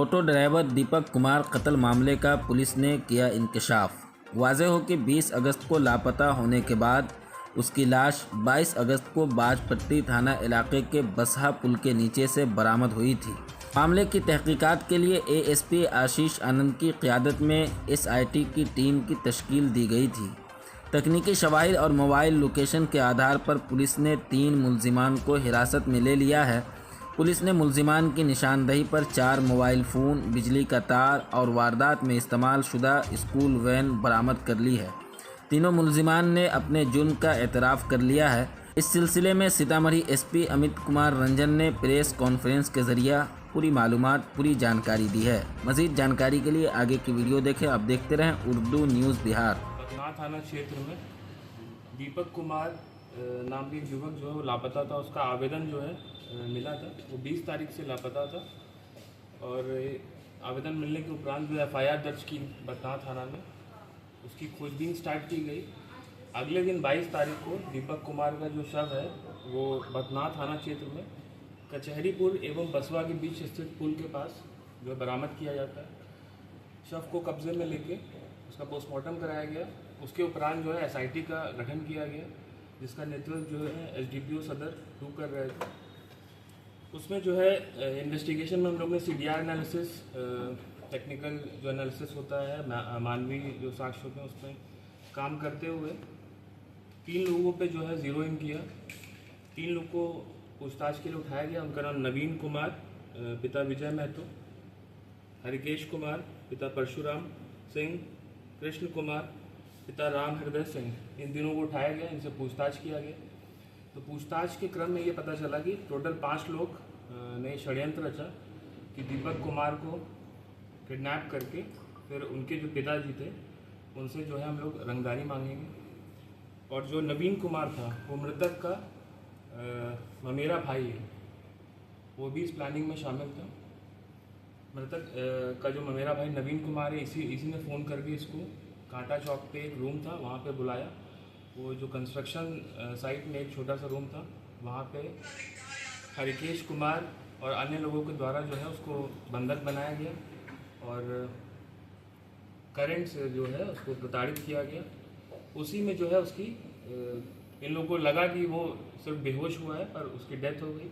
Auto driver Deepak Kumar कत्ल मामले का पुलिस ने किया इंकशाफ। वाज़ेह हो कि 20 अगस्त को लापता होने के बाद उसकी लाश 22 अगस्त को बाजपट्टी थाना इलाके के बसहा पुल के नीचे से बरामद हुई थी। मामले की तहकीकात के लिए एएसपी आशीष आनंद की क़यादत में एसआईटी की टीम की तश्कील दी गई थी। तकनीकी शवाहिद और मोबाइल लोकेशन के आधार पर पुलिस ने 3 मुलजिमान को हिरासत में ले लिया है। पुलिस ने मुलजिमान की निशानदही पर 4 मोबाइल फ़ोन, बिजली का तार और वारदात में इस्तेमाल शुदा स्कूल वैन बरामद कर ली है। तीनों मुलजिमान ने अपने जुर्म का एतराफ़ कर लिया है। इस सिलसिले में सीतामढ़ी एसपी अमित कुमार रंजन ने प्रेस कॉन्फ्रेंस के ज़रिए पूरी मालूमात, पूरी जानकारी दी है। मज़ीद जानकारी के लिए आगे की वीडियो देखें। आप देखते रहें उर्दू न्यूज़ बिहार। बथनाहा थाना क्षेत्र में दीपक कुमार नाम के युवक जो है वो लापता था। उसका आवेदन जो है मिला था, वो 20 तारीख से लापता था और आवेदन मिलने के उपरांत जो एफआईआर दर्ज की बथनाहा थाना में, उसकी खोजबीन स्टार्ट की गई। अगले दिन 22 तारीख को दीपक कुमार का जो शव है वो बथनाहा थाना क्षेत्र में कचहरीपुर एवं बसवा के बीच स्थित पुल के पास जो है बरामद किया जाता है। शव को कब्जे में लेके उसका पोस्टमार्टम कराया गया। उसके उपरांत जो है एसआईटी का गठन किया गया, जिसका नेतृत्व जो है एसडीपीओ सदर 2 कर रहे थे। उसमें जो है इन्वेस्टिगेशन में हम लोग ने सीडीआर एनालिसिस, टेक्निकल जो एनालिसिस होता है, मानवीय जो साक्ष्य होते हैं, उसमें काम करते हुए 3 लोगों पे जो है ज़ीरो इन किया। 3 लोग को पूछताछ के लिए उठाया गया। उनका नाम नवीन कुमार पिता विजय महतो, हरिकेश कुमार पिता परशुराम सिंह, कृष्ण कुमार पिता राम हृदय सिंह, इन तीनों को उठाया गया, इनसे पूछताछ किया गया। तो पूछताछ के क्रम में ये पता चला कि टोटल 5 लोग ने षड्यंत्र रचा कि दीपक कुमार को किडनैप करके फिर उनके जो पिताजी थे उनसे जो है हम लोग रंगदारी मांगेंगे। और जो नवीन कुमार था वो मृतक का ममेरा भाई है, वो भी इस प्लानिंग में शामिल था। मृतक का जो ममेरा भाई नवीन कुमार है, इसी ने फ़ोन करके इसको कांटा चौक पे एक रूम था वहाँ पे बुलाया। वो जो कंस्ट्रक्शन साइट में एक छोटा सा रूम था, वहाँ पे हरिकेश कुमार और अन्य लोगों के द्वारा जो है उसको बंधक बनाया गया और करंट से जो है उसको प्रताड़ित किया गया। उसी में जो है उसकी इन लोगों को लगा कि वो सिर्फ बेहोश हुआ है, पर उसकी डेथ हो गई।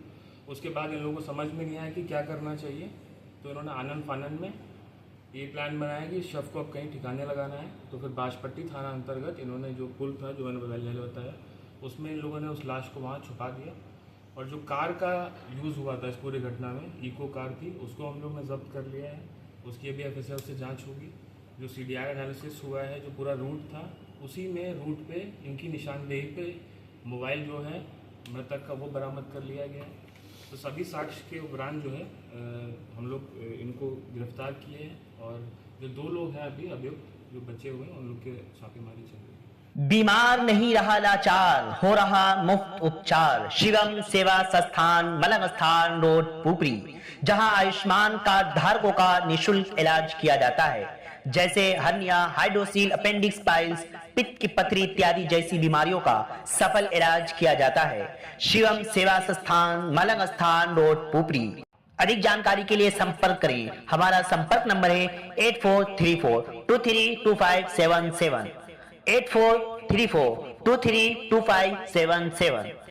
उसके बाद इन लोगों को समझ में नहीं आया कि क्या करना चाहिए, तो इन्होंने आनन फानन में ये प्लान बनाया कि शव को अब कहीं ठिकाने लगाना है। तो फिर बाजपट्टी थाना अंतर्गत इन्होंने जो पुल था, जो मैंने पहले बताया, उसमें इन लोगों ने उस लाश को वहाँ छुपा दिया। और जो कार का यूज़ हुआ था इस पूरी घटना में, इको कार थी, उसको हम लोग ने जब्त कर लिया है। उसकी अभी एफएसएल से जांच होगी। जो सीडीआर एनालिसिस हुआ है, जो पूरा रूट था, उसी में रूट पे इनकी निशानदेही पे मोबाइल जो है मृतक का वो बरामद कर लिया गया है। तो सभी साक्ष्य के उपरांत जो है हम लोग इनको गिरफ्तार किए हैं और जो 2 लोग हैं अभी अभियुक्त जो बचे हुए हैं, उन लोग के छापेमारी चल रही है। बीमार नहीं रहा लाचार, हो रहा मुफ्त उपचार। शिवम सेवा संस्थान, मलंग स्थान रोड, पुपरी, जहां आयुष्मान कार्ड धारकों का निःशुल्क इलाज किया जाता है, जैसे हर्निया, हाइड्रोसील, अपेंडिक्स, पाइल्स, पित्त की पथरी इत्यादि जैसी बीमारियों का सफल इलाज किया जाता है। शिवम सेवा संस्थान, मलंग स्थान रोड, पुपरी। अधिक जानकारी के लिए संपर्क करें। हमारा संपर्क नंबर है 8434232577, 8434232577।